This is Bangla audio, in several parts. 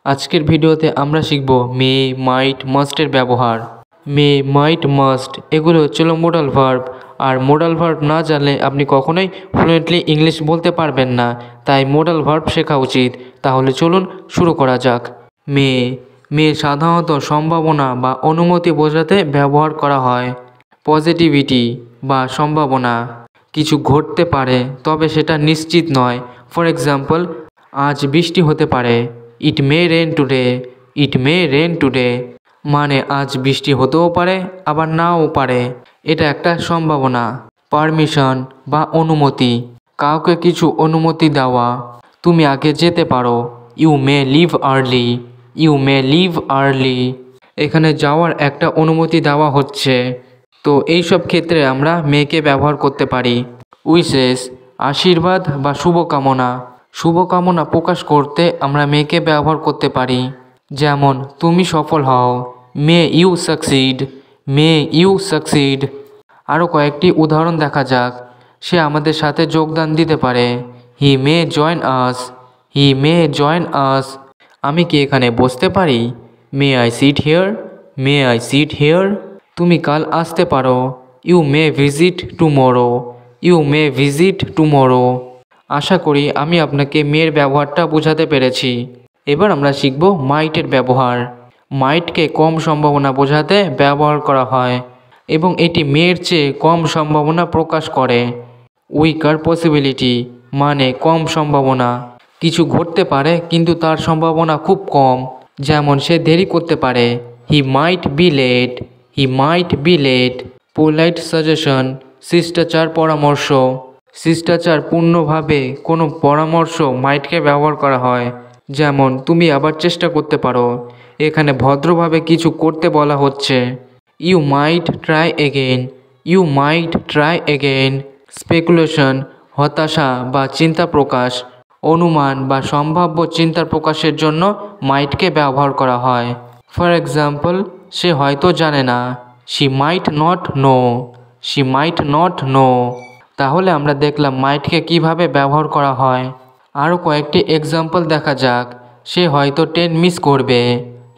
আজকের ভিডিওতে আমরা শিখব মে, মাইট, মাস্টের ব্যবহার। মে, মাইট, মাস্ট এগুলো হচ্ছিল মোডাল ভার্ব। আর মোডাল ভার্ব না জানলে আপনি কখনোই ফ্লুয়েন্টলি ইংলিশ বলতে পারবেন না, তাই মোডাল ভার্ব শেখা উচিত। তাহলে চলুন শুরু করা যাক। মে, মে সাধারণত সম্ভাবনা বা অনুমতি বোঝাতে ব্যবহার করা হয়। পজিটিভিটি বা সম্ভাবনা, কিছু ঘটতে পারে তবে সেটা নিশ্চিত নয়। ফর এক্সাম্পল, আজ বৃষ্টি হতে পারে। ইট মে রেন টুডে, ইট মে রেন টুডে মানে আজ বৃষ্টি হতেও পারে আবার নাও পারে, এটা একটা সম্ভাবনা। পারমিশন বা অনুমতি, কাউকে কিছু অনুমতি দেওয়া, তুমি আগে যেতে পারো। You may leave early, you may leave early এখানে যাওয়ার একটা অনুমতি দেওয়া হচ্ছে। তো এইসব ক্ষেত্রে আমরা মেকে ব্যবহার করতে পারি। উইশেস, আশীর্বাদ বা শুভকামনা, শুভকামনা প্রকাশ করতে আমরা মেকে ব্যবহার করতে পারি। যেমন তুমি সফল হও, may you succeed, may you succeed. আরও কয়েকটি উদাহরণ দেখা যাক। সে আমাদের সাথে যোগদান দিতে পারে। He may join us, he may join us. আমি কি এখানে বসতে পারি? May I sit here, may I sit here. তুমি কাল আসতে পারো। You may visit tomorrow, you may visit tomorrow. আশা করি আমি আপনাকে মেয়ের ব্যবহারটা বোঝাতে পেরেছি। এবার আমরা শিখব মাইটের ব্যবহার। মাইটকে কম সম্ভাবনা বোঝাতে ব্যবহার করা হয় এবং এটি মেয়ের চেয়ে কম সম্ভাবনা প্রকাশ করে। উইকার পসিবিলিটি মানে কম সম্ভাবনা, কিছু ঘটতে পারে কিন্তু তার সম্ভাবনা খুব কম। যেমন সে দেরি করতে পারে। He might be late, he might be late. Polite suggestion, শিষ্টাচার পরামর্শ, শিষ্টাচারপূর্ণভাবে কোনো পরামর্শ মাইটকে ব্যবহার করা হয়। যেমন তুমি আবার চেষ্টা করতে পারো, এখানে ভদ্রভাবে কিছু করতে বলা হচ্ছে। You might try again, you might try again. Speculation, হতাশা বা চিন্তা প্রকাশ, অনুমান বা সম্ভাব্য চিন্তার প্রকাশের জন্য মাইটকে ব্যবহার করা হয়। ফর এক্সাম্পল, সে হয়তো জানে না। She might not know, she might not know. তাহলে আমরা দেখলাম মাইটকে কিভাবে ব্যবহার করা হয়। আরও কয়েকটি এক্সাম্পল দেখা যাক। সে হয়তো ট্রেন মিস করবে।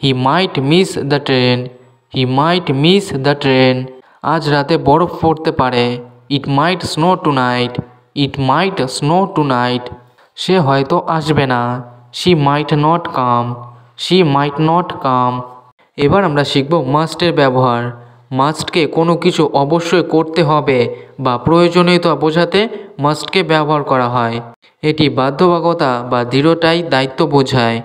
He might miss the train, he might miss the train. আজ রাতে বরফ পড়তে পারে। It might snow tonight, it might snow tonight. সে হয়তো আসবে না। She might not come, she might not come. এবার আমরা শিখব মাস্টের ব্যবহার। মাস্টকে কোনো কিছু অবশ্যই করতে হবে বা প্রয়োজনীয়তা বোঝাতে মাস্টকে ব্যবহার করা হয়। এটি বাধ্যবাধকতা বা দৃঢ়তাই দায়িত্ব বোঝায়।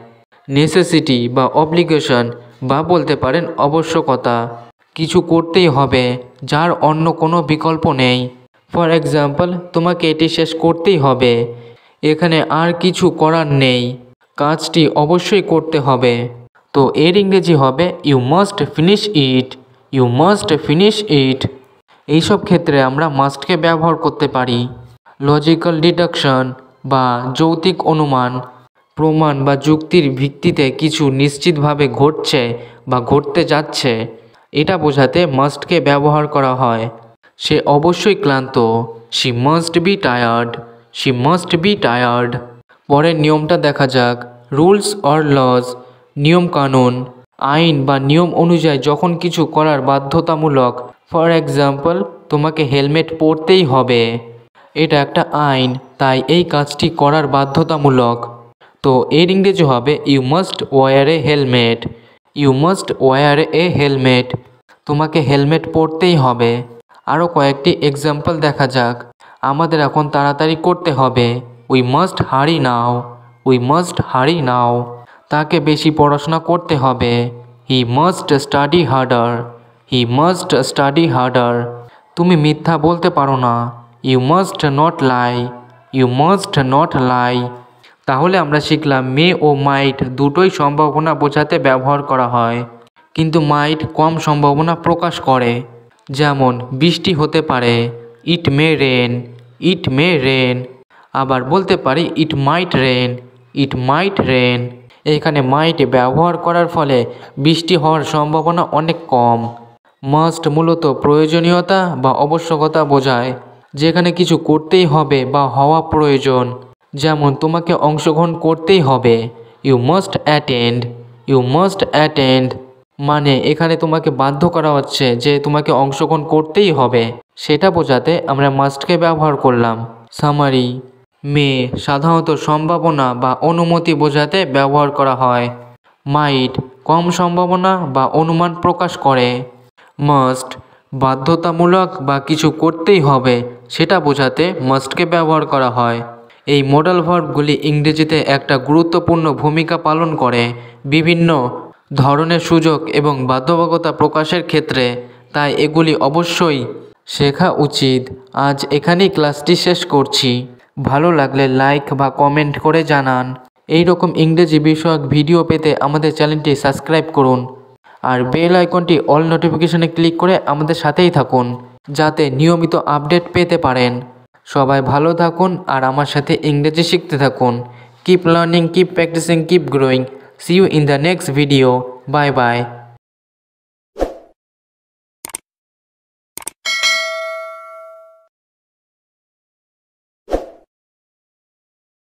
নেসেসিটি বা অব্লিগেশন বা বলতে পারেন আবশ্যকতা, কিছু করতেই হবে যার অন্য কোনো বিকল্প নেই। ফর এক্সাম্পল, তোমাকে এটি শেষ করতেই হবে, এখানে আর কিছু করার নেই, কাজটি অবশ্যই করতে হবে। তো এর ইংরেজি হবে you must finish it, you must finish it. এইসব ক্ষেত্রে আমরা মাস্টকে ব্যবহার করতে পারি। লজিক্যাল ডিডাকশন বা যৌক্তিক অনুমান, প্রমাণ বা যুক্তির ভিত্তিতে কিছু নিশ্চিতভাবে ঘটছে বা ঘটতে যাচ্ছে, এটা বোঝাতে মাস্টকে ব্যবহার করা হয়। সে অবশ্যই ক্লান্ত। She must be tired, she must be tired. পরের নিয়মটা দেখা যাক। রুলস অর লজ, নিয়ম কানুন, আইন বা নিয়ম অনুযায়ী যখন কিছু করার বাধ্যতামূলক। ফর এক্সাম্পল, তোমাকে হেলমেট পরতেই হবে, এটা একটা আইন, তাই এই কাজটি করার বাধ্যতামূলক। তো এর ইংরেজি হবে you must wear a helmet, you must wear a helmet. তোমাকে হেলমেট পরতেই হবে। আরও কয়েকটি এক্সাম্পল দেখা যাক। আমাদের এখন তাড়াতাড়ি করতে হবে। উই মাস্ট হারি নাও, উই মাস্ট হারি নাও। তাকে বেশি পড়াশোনা করতে হবে। He must study harder, he must study harder. তুমি মিথ্যা বলতে পারো না। You must not lie, you must not lie. তাহলে আমরা শিখলাম মে ও মাইট দুটোই সম্ভাবনা বোঝাতে ব্যবহার করা হয়, কিন্তু মাইট কম সম্ভাবনা প্রকাশ করে। যেমন বৃষ্টি হতে পারে, ইট মে রেন, ইট মে রেন। আবার বলতে পারি ইট মাইট রেন, ইট মাইট রেন। এখানে মাইট ব্যবহার করার ফলে বৃষ্টি হওয়ার সম্ভাবনা অনেক কম। মাস্ট মূলত প্রয়োজনীয়তা বা আবশ্যকতা বোঝায়, যেখানে কিছু করতেই হবে বা হওয়া প্রয়োজন। যেমন তোমাকে অংশগ্রহণ করতেই হবে। You must attend, you must attend মানে এখানে তোমাকে বাধ্য করা হচ্ছে যে তোমাকে অংশগ্রহণ করতেই হবে, সেটা বোঝাতে আমরা মাস্টকে ব্যবহার করলাম। সামারি, মে সাধারণত সম্ভাবনা বা অনুমতি বোঝাতে ব্যবহার করা হয়। মাইট কম সম্ভাবনা বা অনুমান প্রকাশ করে। মাস্ট বাধ্যতামূলক বা কিছু করতেই হবে সেটা বোঝাতে মাস্টকে ব্যবহার করা হয়। এই মডাল ভার্বগুলি ইংরেজিতে একটা গুরুত্বপূর্ণ ভূমিকা পালন করে বিভিন্ন ধরনের সুযোগ এবং বাধ্যবাধকতা প্রকাশের ক্ষেত্রে, তাই এগুলি অবশ্যই শেখা উচিত। আজ এখানেই ক্লাসটি শেষ করছি। ভালো লাগলে লাইক বা কমেন্ট করে জানান। এই রকম ইংরেজি বিষয়ক ভিডিও পেতে আমাদের চ্যানেলটি সাবস্ক্রাইব করুন আর বেল আইকনটি অল নোটিফিকেশনে ক্লিক করে আমাদের সাথেই থাকুন যাতে নিয়মিত আপডেট পেতে পারেন। সবাই ভালো থাকুন আর আমার সাথে ইংরেজি শিখতে থাকুন। Keep learning, keep practising, keep growing. See you in the next video. Bye by.